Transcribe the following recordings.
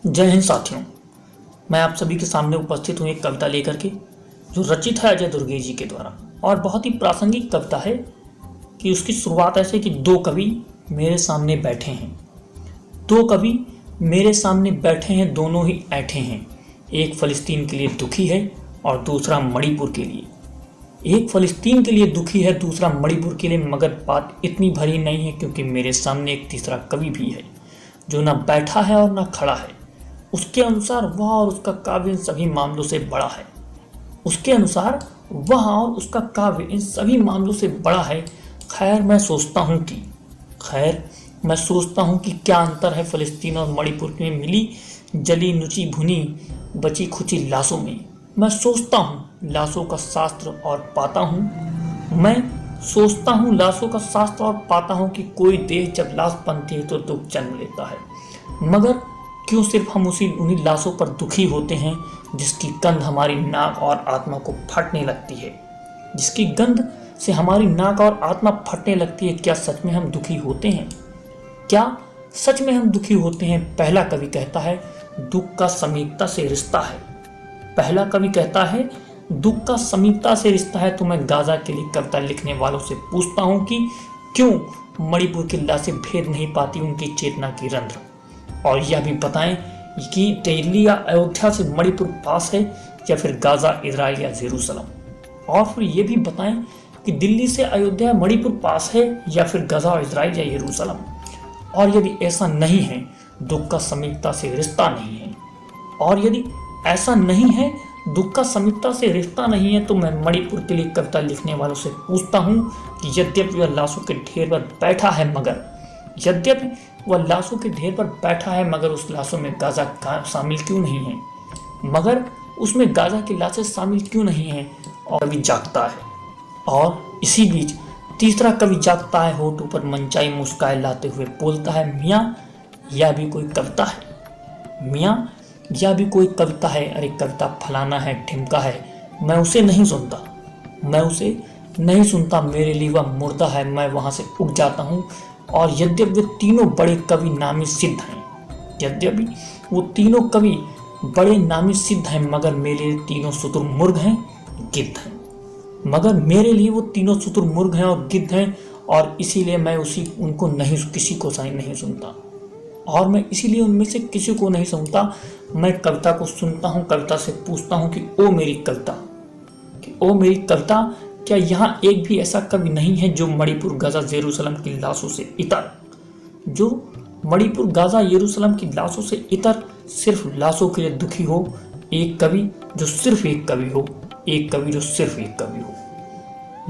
जय हिंद साथियों। मैं आप सभी के सामने उपस्थित हूँ एक कविता लेकर के, जो रचित है अजय दुर्गे जी के द्वारा और बहुत ही प्रासंगिक कविता है कि उसकी शुरुआत ऐसे कि दो कवि मेरे सामने बैठे हैं। दो कवि मेरे सामने बैठे हैं, दोनों ही ऐंठे हैं। एक फ़लस्तीन के लिए दुखी है और दूसरा मणिपुर के लिए। एक फ़लस्तीन के लिए दुखी है, दूसरा मणिपुर के लिए। मगर बात इतनी भरी नहीं है, क्योंकि मेरे सामने एक तीसरा कवि भी है जो ना बैठा है और ना खड़ा है। उसके अनुसार वह और उसका काव्य इन सभी मामलों से बड़ा है। उसके अनुसार वह और उसका काव्य इन सभी मामलों से बड़ा है। खैर मैं सोचता हूँ कि क्या अंतर है फ़लस्तीन और मणिपुर में मिली जली नुची भुनी बची खुची लाशों में। मैं सोचता हूँ लाशों का शास्त्र और पाता हूँ कि कोई देह जब लाश बनती है तो दुख जन्म लेता है। मगर क्यों सिर्फ हम उन्हीं लाशों पर दुखी होते हैं जिसकी गंध हमारी नाक और आत्मा को फटने लगती है। जिसकी गंध से हमारी नाक और आत्मा फटने लगती है। क्या सच में हम दुखी होते हैं? पहला कवि कहता है दुख का समीपता से रिश्ता है। तो मैं गाजा के लिए कविता लिखने वालों से पूछता हूँ कि क्यों मणिपुर की लाशें भेद नहीं पाती उनकी चेतना की रंध्र। और यह भी बताएं कि दिल्ली या अयोध्या से मणिपुर पास है या फिर गाजा, इजराइल या जेरूसलम। और फिर यह भी बताएं कि दिल्ली से अयोध्या मणिपुर पास है या फिर गाजा, इजराइल या यरूशलेम। और यदि ऐसा नहीं है, दुख का समीपता से रिश्ता नहीं है। और यदि ऐसा नहीं है, दुख का समीपता से रिश्ता नहीं है, तो मैं मणिपुर के लिए कविता लिखने वालों से पूछता हूँ कि यद्यपि वह लाशों के ढेर पर बैठा है, मगर उस लाशों में गाजा शामिल क्यों नहीं है? मगर उसमें गाजा की लाशें शामिल क्यों नहीं है? और कवि जागता है। और इसी बीच तीसरा कवि जागता है, होठों पर मनचाही मुस्कान लाते हुए बोलता है, मियाँ यह भी कोई कविता है। अरे कविता फलाना है, ढिमका है। मैं उसे नहीं सुनता। मेरे लिए वह मुर्दा है। मैं वहां से उठ जाता हूँ। और यद्यपि वे तीनों बड़े कवि नामी सिद्ध हैं, मगर मेरे लिए तीनों शुतुरमुर्ग हैं, गिद्ध हैं। और इसीलिए मैं किसी को नहीं सुनता। और मैं इसीलिए उनमें से किसी को नहीं सुनता। मैं कविता को सुनता हूँ, कविता से पूछता हूँ कि ओ मेरी कविता, क्या यहाँ एक भी ऐसा कवि नहीं है जो मणिपुर, गाजा, जेरूसलम की लाशों से इतर सिर्फ लाशों के लिए दुखी हो? एक कवि जो सिर्फ एक कवि हो।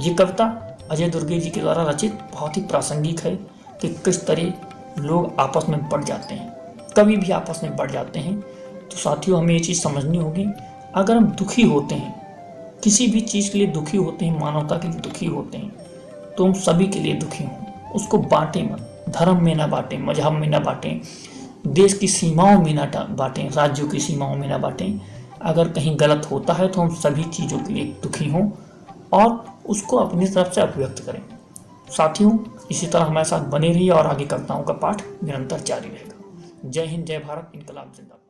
ये कविता अजय दुर्गे जी के द्वारा रचित बहुत ही प्रासंगिक है कि किस तरह लोग आपस में बढ़ जाते हैं, कवि भी आपस में बढ़ जाते हैं। तो साथियों, हमें ये चीज़ समझनी होगी, अगर हम दुखी होते हैं, किसी भी चीज़ के लिए दुखी होते हैं, मानवता के लिए दुखी होते हैं, तो हम सभी के लिए दुखी हों। उसको बांटें मत, धर्म में ना बांटें, मजहब में ना बांटें, देश की सीमाओं में ना बांटें, राज्यों की सीमाओं में ना बांटें। अगर कहीं गलत होता है तो हम सभी चीज़ों के लिए दुखी हों और उसको अपनी तरफ से अभिव्यक्त करें। साथियों, इसी तरह हमारे साथ बने रहिए और आगे कविताओं का पाठ निरंतर जारी रहेगा। जय हिंद, जय भारत, इनकलाब जिंदाबाद।